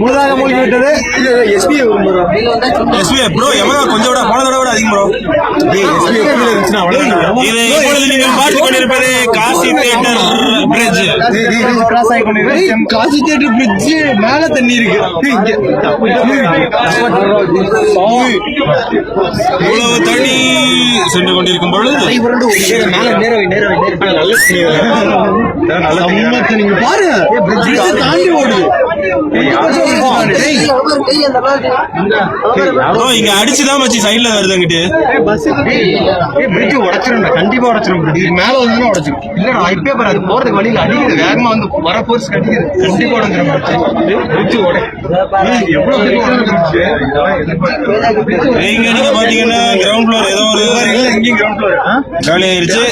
முழுதாக மூழ்கிவிட்டது. SP bro எவ்வளோ கொஞ்சம் விட போனதோட விட அதிகம் ப்ரோ. இது இப்பொழுது நீங்கள் பார்த்துக் கொண்டிருப்பது காசி தியேட்டர் பிரிட்ஜ். கிராஸ் ஆகி கொண்டிருக்கிறது. காசி தியேட்டர் பிரிட்ஜ் மேல தண்ணி இருக்கு. இவ்வளவு தண்ணி சென்று கொண்டிருக்கும் பொழுது நீங்க பாருங்க தாண்டி ஓடுது. இங்க அடிச்சுதான் வச்சு சைட்ல வருதுங்கிட்டு உடச்சிரும். கண்டிப்பா உடச்சிரும். மேல வந்து உடச்சிரும். இல்லடா இப்பே பாரு அது போறதுக்கு வழியில அடிக்குது. வேகமா வந்து வர போர்ஸ் கட்டிக்குது. கண்டிப்பா உடஞ்சிரும். நீங்க பாத்தீங்கன்னா கிரவுண்ட் ஃப்ளோர் ஏதோ ஒரு காலி ஆயிருச்சு.